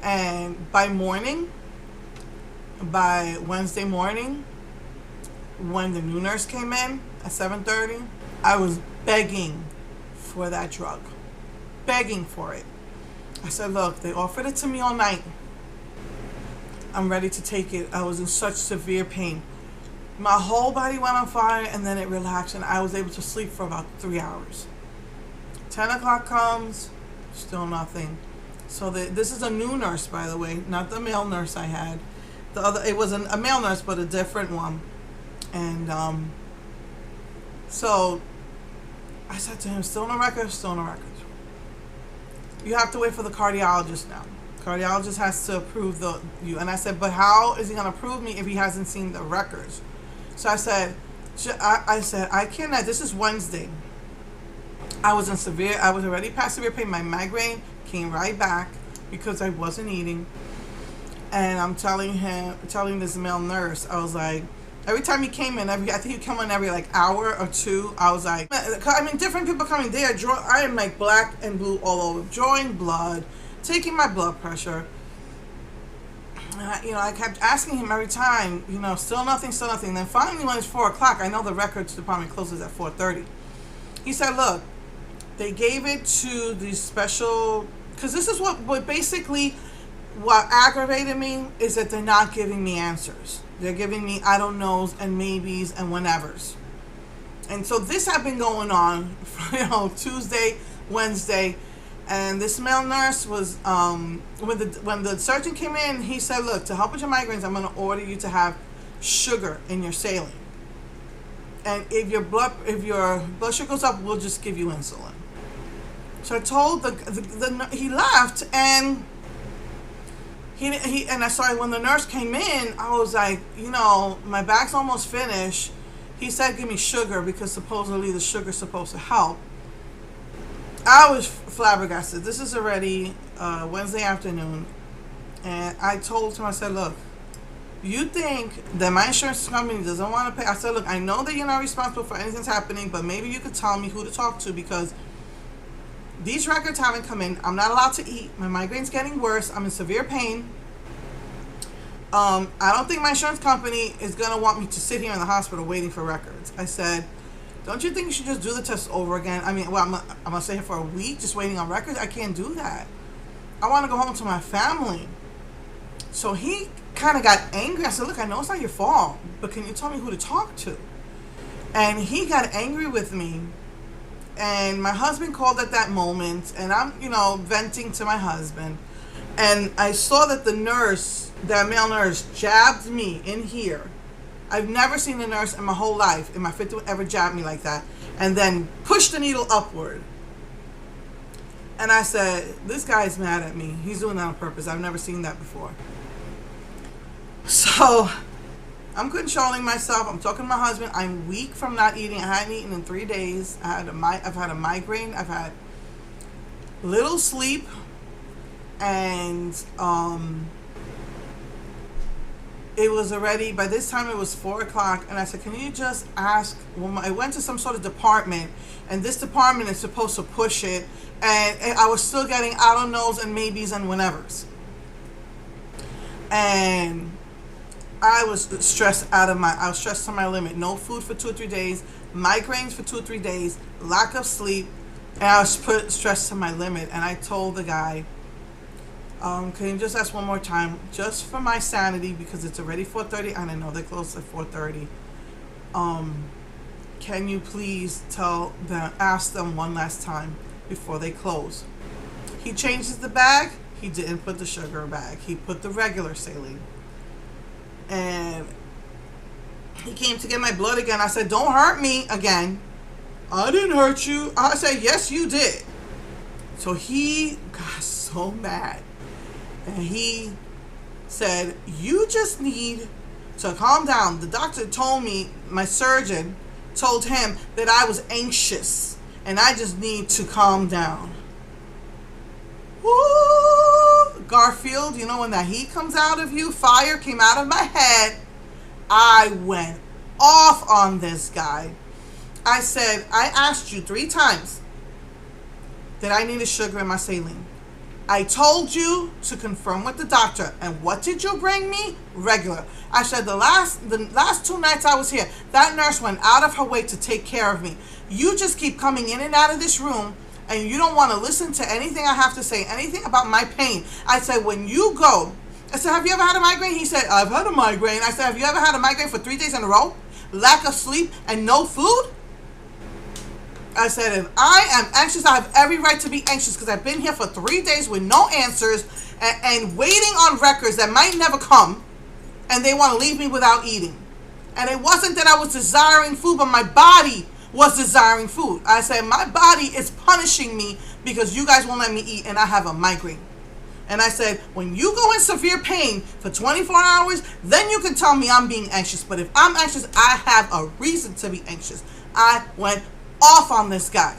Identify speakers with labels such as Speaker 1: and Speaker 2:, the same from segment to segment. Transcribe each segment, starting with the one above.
Speaker 1: And by Wednesday morning, when the new nurse came in at 7:30, I was begging for that drug. Begging for it. I said, look, they offered it to me all night. I'm ready to take it. I was in such severe pain. My whole body went on fire, and then it relaxed, and I was able to sleep for about 3 hours. 10 o'clock comes, still nothing. So this is a new nurse, by the way, not the male nurse I had. The other, it was a male nurse, but a different one. And so I said to him, still no record, still no record. You have to wait for the cardiologist now. Cardiologist has to approve you. And I said, but how is he going to approve me if he hasn't seen the records? So I said, I cannot. This is Wednesday. I was already past severe pain. My migraine came right back because I wasn't eating. And I'm telling this male nurse, I was like, every time he came in, I think he'd come in every like hour or two. I was like, I mean, different people coming there. I am like black and blue all over, drawing blood, taking my blood pressure. I kept asking him every time, still nothing, still nothing. Then finally, when it's 4 o'clock, I know the records department closes at 4:30. He said, look, they gave it to the special, because this is what basically, what aggravated me is that they're not giving me answers. They're giving me I don't knows and maybes and whenevers. And so this had been going on for, Tuesday, Wednesday. And this male nurse was, when the surgeon came in, he said, look, to help with your migraines, I'm going to order you to have sugar in your saline. And if your blood sugar goes up, we'll just give you insulin. So I told he left, and I started, when the nurse came in, I was like, my bag's almost finished. He said, give me sugar, because supposedly the sugar's supposed to help. I was flabbergasted. This is already Wednesday afternoon. And I told him, I said, look, you think that my insurance company doesn't want to pay? I said, look, I know that you're not responsible for anything that's happening, but maybe you could tell me who to talk to, because these records haven't come in. I'm not allowed to eat. My migraine's getting worse. I'm in severe pain. I don't think my insurance company is going to want me to sit here in the hospital waiting for records. I said, don't you think you should just do the test over again? I mean, I'm going to stay here for a week just waiting on records? I can't do that. I want to go home to my family. So he kind of got angry. I said, look, I know it's not your fault, but can you tell me who to talk to? And he got angry with me. And my husband called at that moment, and I'm, venting to my husband. And I saw that that male nurse, jabbed me in here. I've never seen a nurse in my whole life, in my 50, ever jab me like that. And then pushed the needle upward. And I said, this guy's mad at me. He's doing that on purpose. I've never seen that before. So I'm controlling myself. I'm talking to my husband. I'm weak from not eating. I hadn't eaten in 3 days. I've had a migraine. I've had little sleep. And it was already, by this time it was 4 o'clock, and I said, can you just ask, I went to some sort of department, and this department is supposed to push it, and I was still getting I don't knows and maybes and whenevers. And I was stressed to my limit. No food for 2 or 3 days, migraines for 2 or 3 days, lack of sleep, and I was stressed to my limit. And I told the guy, can you just ask one more time, just for my sanity, because it's already 4:30 and I know they close at 4:30. Can you please ask them one last time before they close? He changes the bag. He didn't put the sugar bag. He put the regular saline. And he came to get my blood again. I said, don't hurt me again. I didn't hurt you. I said, yes, you did. So he got so mad. And he said, you just need to calm down. The doctor told me, my surgeon told him that I was anxious and I just need to calm down. Woo! Garfield, when that heat comes out of you, fire came out of my head. I went off on this guy. I said, I asked you 3 times that I needed sugar in my saline. I told you to confirm with the doctor. And what did you bring me? Regular. I said the last 2 nights I was here, that nurse went out of her way to take care of me. You just keep coming in and out of this room, and you don't want to listen to anything I have to say, anything about my pain. I said, when you go, I said, have you ever had a migraine? He said, I've had a migraine. I said, have you ever had a migraine for 3 days in a row? Lack of sleep and no food? I said, if I am anxious, I have every right to be anxious because I've been here for 3 days with no answers and waiting on records that might never come, and they want to leave me without eating. And it wasn't that I was desiring food, but my body was desiring food. I said, my body is punishing me because you guys won't let me eat and I have a migraine. And I said, when you go in severe pain for 24 hours, then you can tell me I'm being anxious. But if I'm anxious, I have a reason to be anxious. I went off on this guy.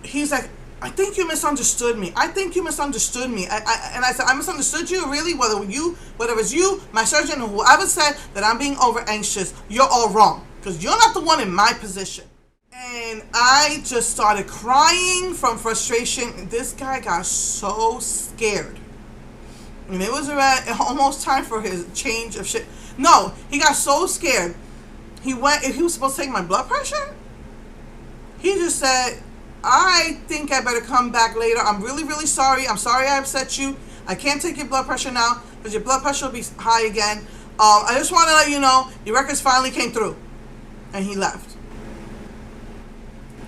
Speaker 1: He's like, I think you misunderstood me. I think you misunderstood me. And I said, I misunderstood you? Really? Whether it's you, my surgeon, or whoever said that I'm being over anxious, you're all wrong. Because you're not the one in my position. And I just started crying from frustration. This guy got so scared. And it was almost time for his change of shit. No, he got so scared. He was supposed to take my blood pressure. He just said, I think I better come back later. I'm really, really sorry. I'm sorry I upset you. I can't take your blood pressure now because your blood pressure will be high again. I just want to let you know your records finally came through. And he left.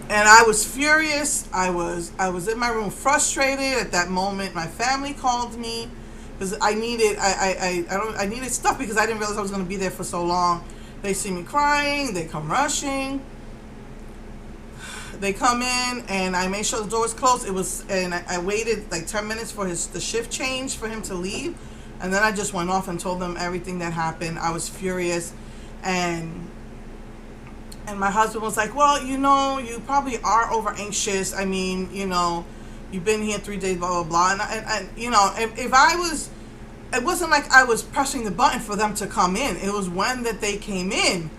Speaker 1: And I was furious. I was in my room frustrated at that moment. My family called me because I needed stuff because I didn't realize I was going to be there for so long. They see me crying. They come rushing. They come in, and I made sure the door was closed. I waited like 10 minutes for the shift change for him to leave, and then I just went off and told them everything that happened. I was furious, and my husband was like, well, you probably are over anxious. I mean, you've been here 3 days, blah, blah, blah. And if I was, it wasn't like I was pressing the button for them to come in. It was when that they came in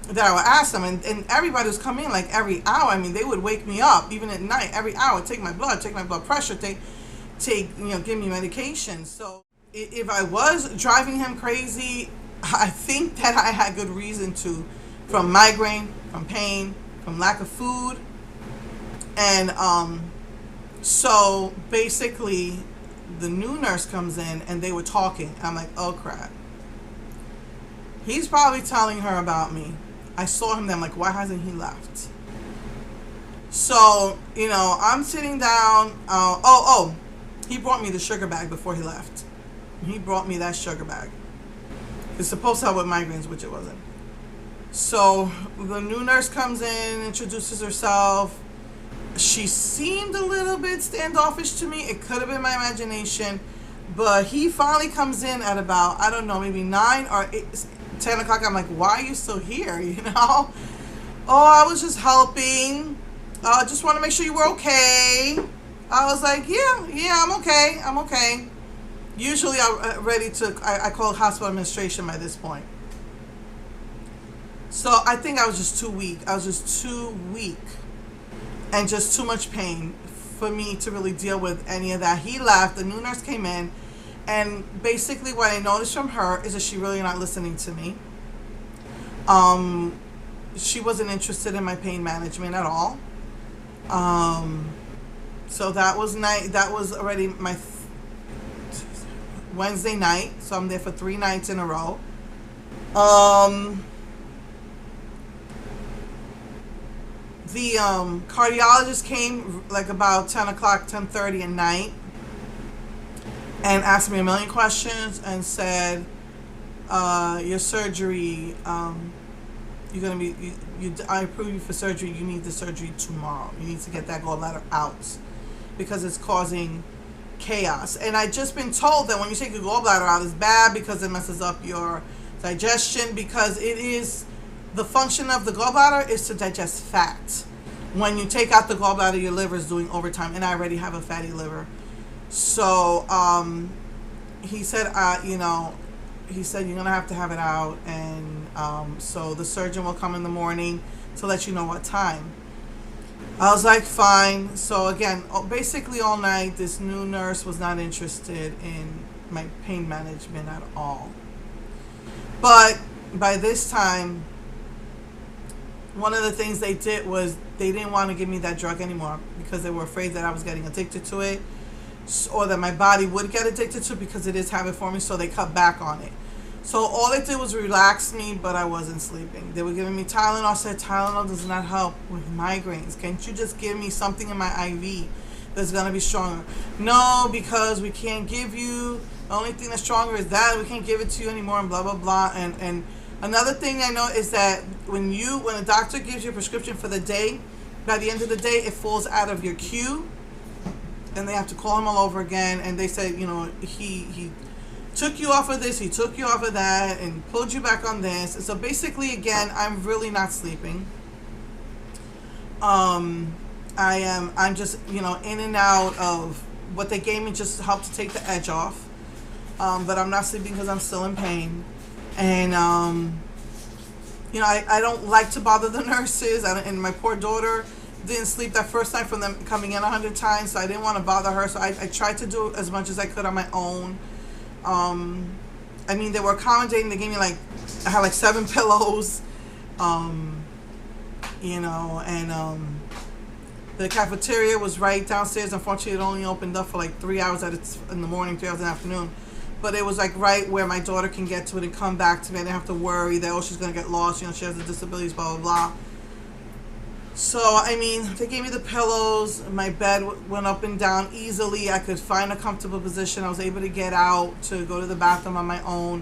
Speaker 1: that I would ask them. And everybody was coming in like every hour. I mean, they would wake me up, even at night, every hour, take my blood pressure, give me medication. So if I was driving him crazy, I think that I had good reason to. From migraine, from pain, from lack of food. And so basically the new nurse comes in and they were talking. I'm like, oh crap. He's probably telling her about me. I saw him then, like, why hasn't he left? So, I'm sitting down. He brought me the sugar bag before he left. He brought me that sugar bag. It's supposed to help with migraines, which it wasn't. So the new nurse comes in, introduces herself. She seemed a little bit standoffish to me. It could have been my imagination. But he finally comes in at about, I don't know, maybe 9 or 10 o'clock. I'm like, why are you still here, Oh, I was just helping. Just want to make sure you were okay. I was like, yeah, I'm okay. Usually I call hospital administration by this point. So I think I was just too weak. I was just too weak and just too much pain for me to really deal with any of that. He left. The new nurse came in. And basically what I noticed from her is that she really not listening to me. She wasn't interested in my pain management at all. So that was already my Wednesday night. So I'm there for 3 nights in a row. The cardiologist came like about 10 o'clock, 10:30 at night and asked me a million questions and said, your surgery, I approve you for surgery. You need the surgery tomorrow. You need to get that gallbladder out because it's causing chaos. And I'd just been told that when you take your gallbladder out, it's bad because it messes up your digestion, because it is... The function of the gallbladder is to digest fat. When you take out the gallbladder, your liver is doing overtime, and I already have a fatty liver. So he said, you're gonna have to have it out, and so the surgeon will come in the morning to let you know what time. I was like, fine. So again, basically all night, this new nurse was not interested in my pain management at all. But by this time, one of the things they did was they didn't want to give me that drug anymore because they were afraid that I was getting addicted to it, or that my body would get addicted to it because it is habit forming, so they cut back on it. So all they did was relax me, but I wasn't sleeping. They were giving me Tylenol. I said, Tylenol does not help with migraines. Can't you just give me something in my IV that's going to be stronger? No, because we can't give you, the only thing that's stronger is that. We can't give it to you anymore, and blah, blah, blah. And another thing I know is that when a doctor gives you a prescription for the day, by the end of the day, it falls out of your queue, and they have to call him all over again. And they said, he took you off of this, he took you off of that, and pulled you back on this. So basically, again, I'm really not sleeping. I'm just, in and out of what they gave me just to help to take the edge off. But I'm not sleeping because I'm still in pain. And, I don't like to bother the nurses. And my poor daughter didn't sleep that first night from them coming in 100 times, so I didn't want to bother her. So I tried to do as much as I could on my own. They were accommodating. They gave me I had 7 pillows, the cafeteria was right downstairs. Unfortunately, it only opened up for 3 hours in the morning, 3 hours in the afternoon. But it was right where my daughter can get to it and come back to me. I didn't have to worry that, she's going to get lost. She has the disabilities, blah, blah, blah. So, they gave me the pillows. My bed went up and down easily. I could find a comfortable position. I was able to get out to go to the bathroom on my own.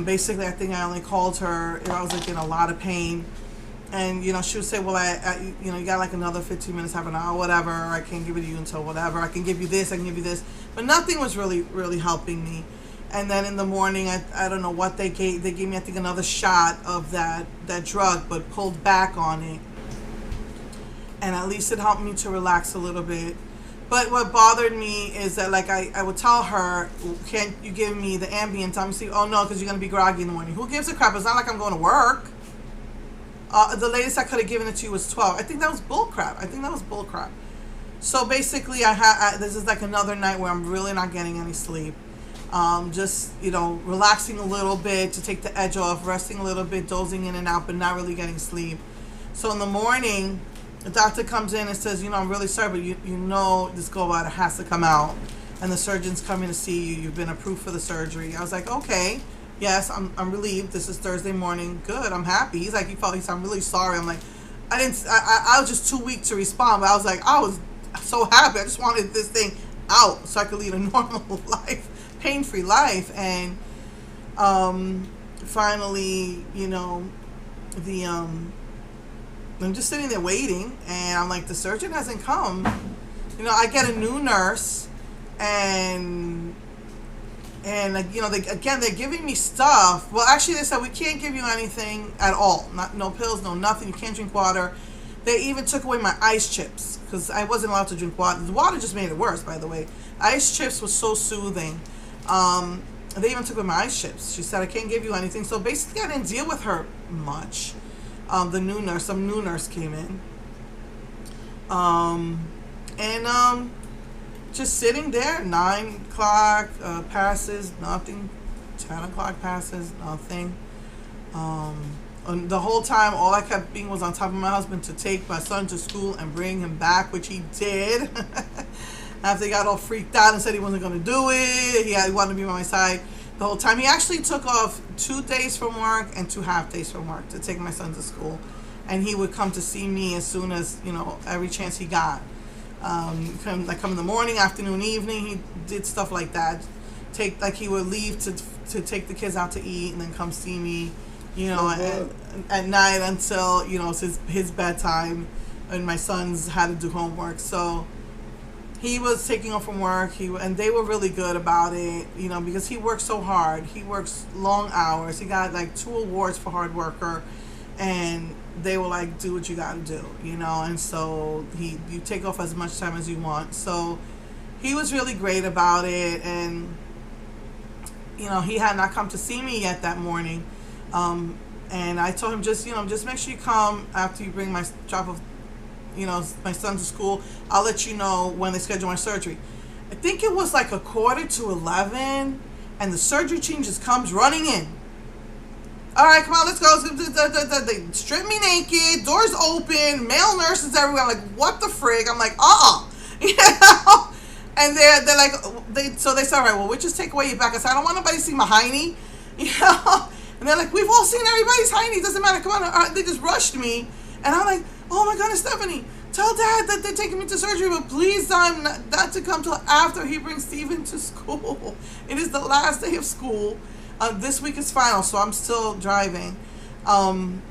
Speaker 1: Basically, I think I only called her if I was in a lot of pain. And, she would say, well, you got another 15 minutes, half an hour, whatever. I can't give it to you until whatever. I can give you this, I can give you this. But nothing was really, really helping me. And then in the morning, I don't know what they gave. They gave me, I think, another shot of that drug, but pulled back on it. And at least it helped me to relax a little bit. But what bothered me is that, I would tell her, can't you give me the Ambien? Obviously, oh, no, because you're going to be groggy in the morning. Who gives a crap? It's not like I'm going to work. The latest I could have given it to you was 12. I think that was bull crap. So basically, this is another night where I'm really not getting any sleep. Just, relaxing a little bit to take the edge off, resting a little bit, dozing in and out, but not really getting sleep. So in the morning, the doctor comes in and says, I'm really sorry, but this gallbladder has to come out. And the surgeon's coming to see you. You've been approved for the surgery. I was like, okay. Yes, I'm relieved. This is Thursday morning. Good, I'm happy. He's like, he said, I'm really sorry. I'm like, I was just too weak to respond, but I was so happy. I just wanted this thing out so I could lead a normal life, pain-free life. And finally, I'm just sitting there waiting, and I'm like, the surgeon hasn't come. I get a new nurse, and they're giving me stuff. Well, actually, they said, we can't give you anything at all. No pills, no nothing. You can't drink water. They even took away my ice chips because I wasn't allowed to drink water. The water just made it worse, by the way. Ice chips was so soothing. They even took away my ice chips. She said, I can't give you anything. So basically, I didn't deal with her much. Some new nurse came in. Just sitting there, 9 o'clock passes, nothing. 10 o'clock passes, nothing. And the whole time, all I kept being was on top of my husband to take my son to school and bring him back, which he did. After he got all freaked out and said he wasn't going to do it, he wanted to be by my side the whole time. He actually took off 2 days from work and 2 half days from work to take my son to school. And he would come to see me as soon as, every chance he got. Come in the morning, afternoon, evening. He did stuff like that. He would leave to take the kids out to eat and then come see me, at night until it's his bedtime, and my sons had to do homework. So he was taking off from work. And they were really good about it, because he works so hard. He works long hours. He got 2 awards for hard worker, and they were like, do what you got to do, and so you take off as much time as you want. So he was really great about it, and he had not come to see me yet that morning, and I told him, just make sure you come after you bring my drop of my son to school. I'll let you know when they schedule my surgery. I think it was like 11:15, and the surgery team just comes running in. All right, come on, let's go. They strip me naked, doors open, male nurses everywhere. I'm like, what the frig? I'm like, you know. And they're like, so they said, all right, well, we'll just take away your back. I said, I don't want nobody to see my hiney, you know. And they're like, we've all seen everybody's hiney. It doesn't matter. Come on. They just rushed me, and I'm like, oh my goodness, Stephanie, tell Dad that they're taking me to surgery, but please tell him not to come till after he brings Steven to school. It is the last day of school. This week is final, so I'm still driving. And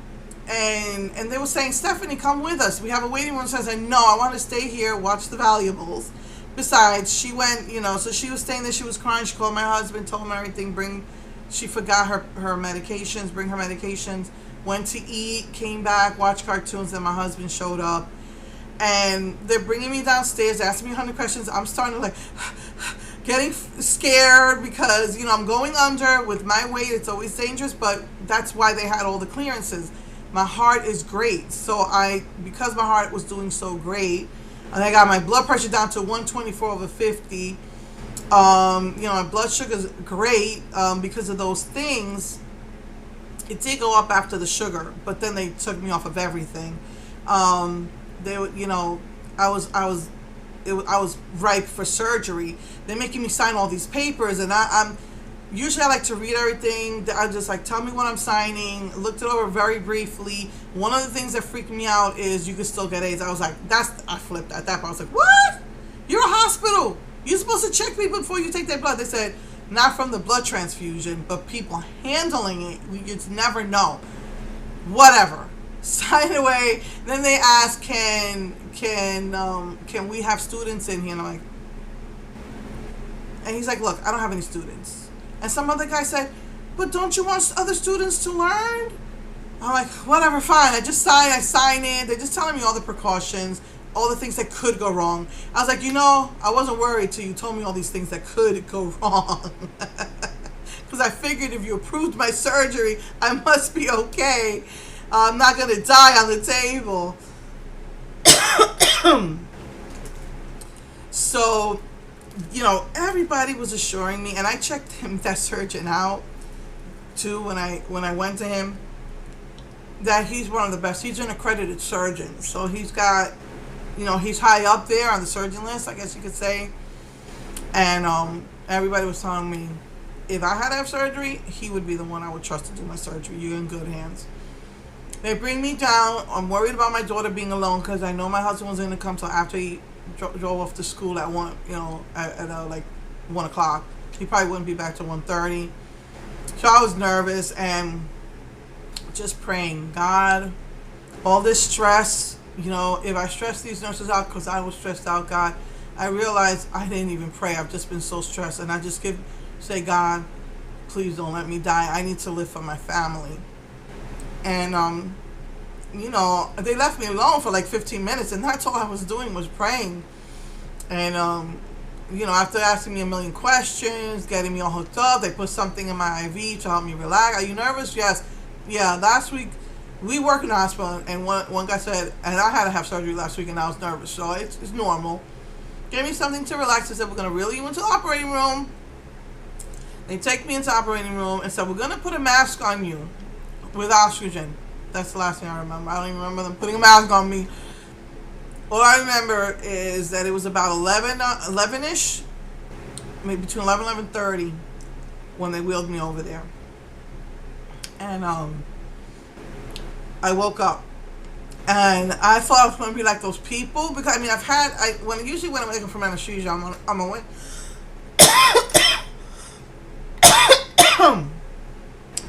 Speaker 1: they were saying, Stephanie, come with us. We have a waiting room. So I said, no, I want to stay here, watch the valuables. Besides, she went, so she was staying there. She was crying. She called my husband, told him everything. She forgot her medications, bring her medications. Went to eat, came back, watched cartoons. Then my husband showed up. And they're bringing me downstairs, asking me 100 questions. I'm starting to getting scared because, I'm going under with my weight. It's always dangerous, but that's why they had all the clearances. My heart is great. So because my heart was doing so great, and I got my blood pressure down to 124/50. My blood sugar is great because of those things. It did go up after the sugar, but then they took me off of everything. They would, I was ripe for surgery. They're making me sign all these papers, and I'm usually I like to read everything. I just tell me what I'm signing. Looked it over very briefly. One of the things that freaked me out is you could still get AIDS. I was like, I flipped at that point. I was like, what? You're a hospital. You're supposed to check people before you take their blood. They said, not from the blood transfusion, but people handling it. You just never know. Whatever. Sign away. Then they ask, can we have students in here? And I'm like, and he's like, look, I don't have any students. And some other guy said, but don't you want other students to learn? I'm like, whatever, fine. I sign it. They're just telling me all the precautions, all the things that could go wrong. I was like, I wasn't worried till you told me all these things that could go wrong. Because I figured if you approved my surgery, I must be okay. I'm not going to die on the table. So, everybody was assuring me, and I checked that surgeon out too when I went to him, that he's one of the best. He's an accredited surgeon, so he's got, he's high up there on the surgeon list, I guess you could say. And everybody was telling me if I had to have surgery, he would be the one I would trust to do my surgery. You're in good hands. They bring me down. I'm worried about my daughter being alone because I know my husband was going to come till after he drove off to school at 1, at 1 o'clock. He probably wouldn't be back till 1:30. So I was nervous and just praying, God, all this stress, if I stress these nurses out because I was stressed out, God, I realized I didn't even pray. I've just been so stressed, and I just say, God, please don't let me die. I need to live for my family. And, they left me alone for 15 minutes, and that's all I was doing was praying. And, after asking me a million questions, getting me all hooked up, they put something in my IV to help me relax. Are you nervous? Yes. Yeah, last week, we work in the hospital, and one guy said, and I had to have surgery last week, and I was nervous, so it's normal. Gave me something to relax. They said, we're going to reel you into the operating room. They take me into the operating room and said, we're going to put a mask on you with oxygen. That's the last thing I remember. I don't even remember them putting a mask on me. All I remember is that it was about 11-ish, maybe between 11 and 11:30 when they wheeled me over there. And I woke up. And I thought I was going to be like those people. Because, usually when I'm looking for anesthesia, I'm awake.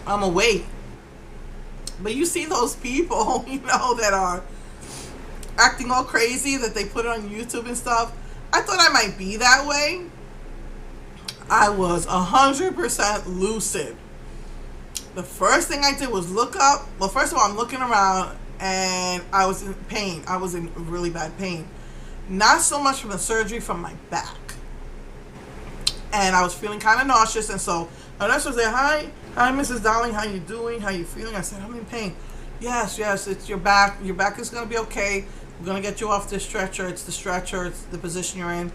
Speaker 1: I'm awake. But you see those people, that are acting all crazy, that they put it on YouTube and stuff. I thought I might be that way. I was 100% lucid. The first thing I did was look up. Well, first of all, I'm looking around, and I was in pain. I was in really bad pain. Not so much from the surgery, from my back. And I was feeling kind of nauseous, and so a nurse was there, hi, Mrs. Darling, how you doing? How you feeling? I said, I'm in pain. Yes, it's your back. Your back is going to be okay. We're gonna get you off this stretcher. It's the stretcher. It's the position you're in.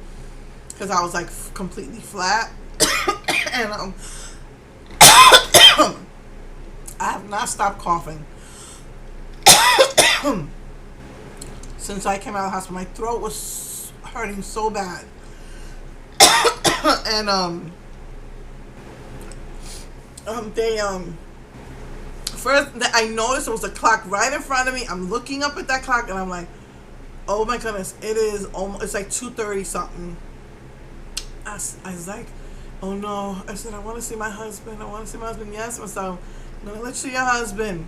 Speaker 1: Because I was like completely flat, and I have not stopped coughing since I came out of the hospital. My throat was hurting so bad, and they first I noticed there was a clock right in front of me. I'm looking up at that clock and I'm like, oh my goodness, it is almost, it's like 2:30 something. I was like, oh no. I said, I want to see my husband. I want to see my husband. Yes, so I'm going to let you see your husband.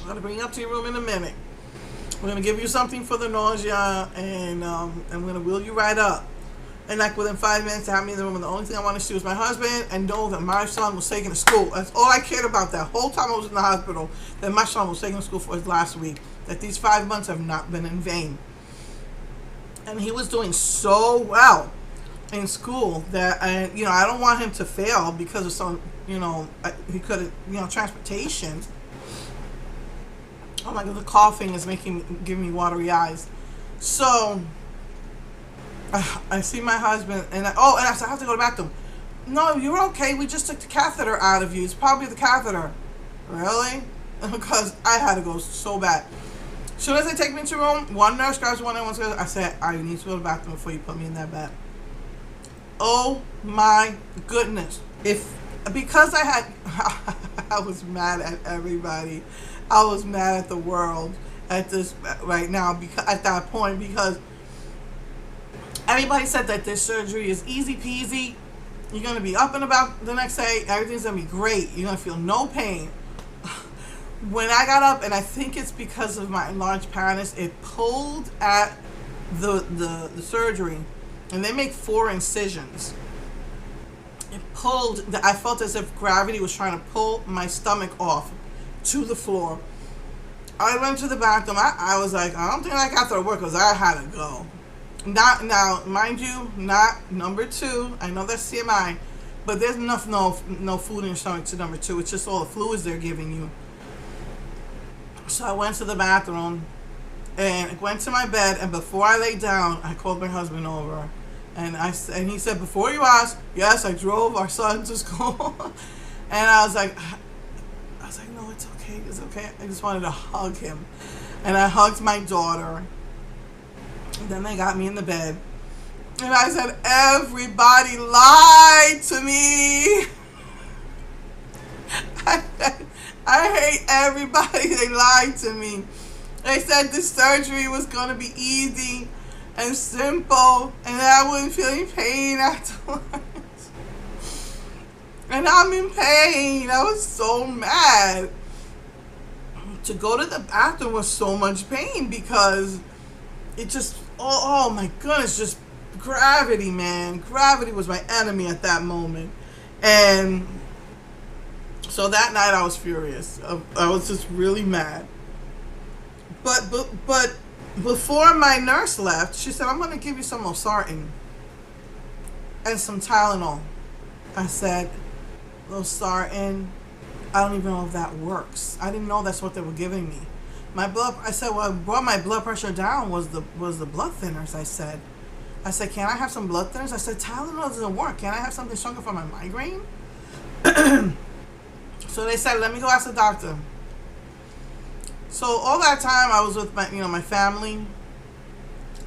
Speaker 1: I'm going to bring you up to your room in a minute. We're going to give you something for the nausea, and I'm going to wheel you right up. And like within 5 minutes, they had me in the room, and the only thing I wanted to see was my husband and know that my son was taken to school. That's all I cared about that whole time I was in the hospital, that my son was taken to school for his last week, that these 5 months have not been in vain. And he was doing so well in school that I don't want him to fail because of some, he could have, transportation. Oh my God, the coughing is giving me watery eyes. So I see my husband, and I said, I have to go to the bathroom. No, you're okay. We just took the catheter out of you. It's probably the catheter. Really? Because I had to go so bad. As soon as they take me to the room, one nurse grabs one and one goes, I said, I need to go to the bathroom before you put me in that bed. Oh my goodness. Because I was mad at everybody. I was mad at the world at this right now, at that point, because everybody said that this surgery is easy peasy. You're going to be up and about the next day. Everything's going to be great. You're going to feel no pain. When I got up, and I think it's because of my enlarged panis, it pulled at the surgery. And they make 4 incisions. It pulled, I felt as if gravity was trying to pull my stomach off to the floor. I went to the bathroom. I was like, I don't think I got to work because I had to go. Now, mind you, not number 2. I know that's CMI, but there's enough no food in your stomach to number 2. It's just all the fluids they're giving you. So I went to the bathroom and I went to my bed, and before I laid down, I called my husband over. And he said, before you ask, yes, I drove our son to school. And I was like, no, it's okay. It's okay. I just wanted to hug him. And I hugged my daughter. And then they got me in the bed. And I said, everybody lied to me. I hate everybody. They lied to me. They said the surgery was going to be easy and simple, and that I wouldn't feel any pain afterwards. And I'm in pain. I was so mad. To go to the bathroom was so much pain because it just, oh my goodness, just gravity, man. Gravity was my enemy at that moment. And so that night I was furious. I was just really mad. But before my nurse left, she said, I'm going to give you some losartan and some Tylenol. I said, losartan, I don't even know if that works. I didn't know that's what they were giving me. I said, what brought my blood pressure down was the blood thinners, I said. Can I have some blood thinners? I said, Tylenol doesn't work. Can I have something stronger for my migraine? So they said, let me go ask the doctor. So all that time I was with my family.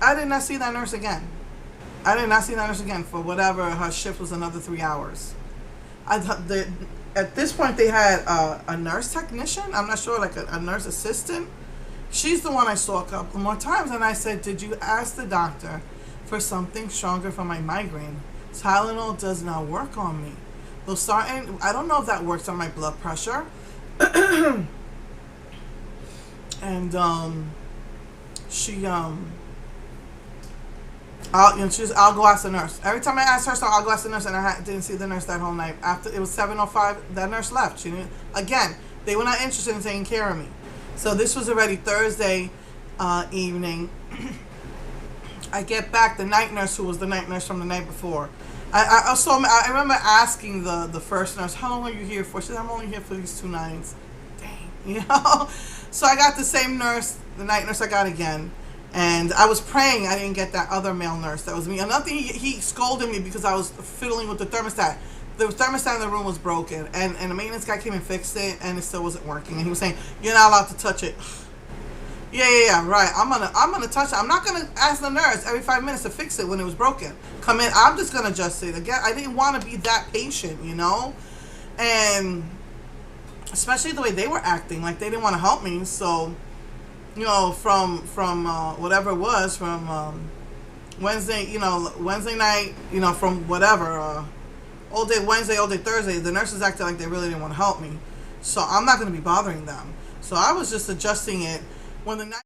Speaker 1: I did not see that nurse again. For whatever, her shift was another 3 hours. At this point they had a nurse technician. I'm not sure, like a nurse assistant. She's the one I saw a couple more times, and I said, did you ask the doctor for something stronger for my migraine? Tylenol does not work on me. Losartan, I don't know if that works on my blood pressure. And she I'll go ask the nurse. Every time I asked her, so I'll go ask the nurse, and I didn't see the nurse that whole night. After it was 7:05, that nurse left. Again, they were not interested in taking care of me. So this was already Thursday evening. I get back, the night nurse, who was the night nurse from the night before. I remember asking the first nurse, how long are you here for? She said, I'm only here for these 2 nights. Dang, So I got the same nurse the night nurse I got again. And I was praying I didn't get that other male nurse. That was me. Another thing, he scolded me because I was fiddling with the thermostat. The thermostat in the room was broken, and the maintenance guy came and fixed it, and it still wasn't working. And he was saying, "You're not allowed to touch it." Yeah, right. I'm gonna touch it. I'm not gonna ask the nurse every 5 minutes to fix it when it was broken. Come in. I'm just gonna adjust it again. I didn't want to be that patient, you know, and especially the way they were acting, like they didn't want to help me. So, you know, from whatever it was, from Wednesday, you know, Wednesday night, you know, from whatever, all day Wednesday, all day Thursday, the nurses acted like they really didn't want to help me. So I'm not going to be bothering them. So I was just adjusting it when the night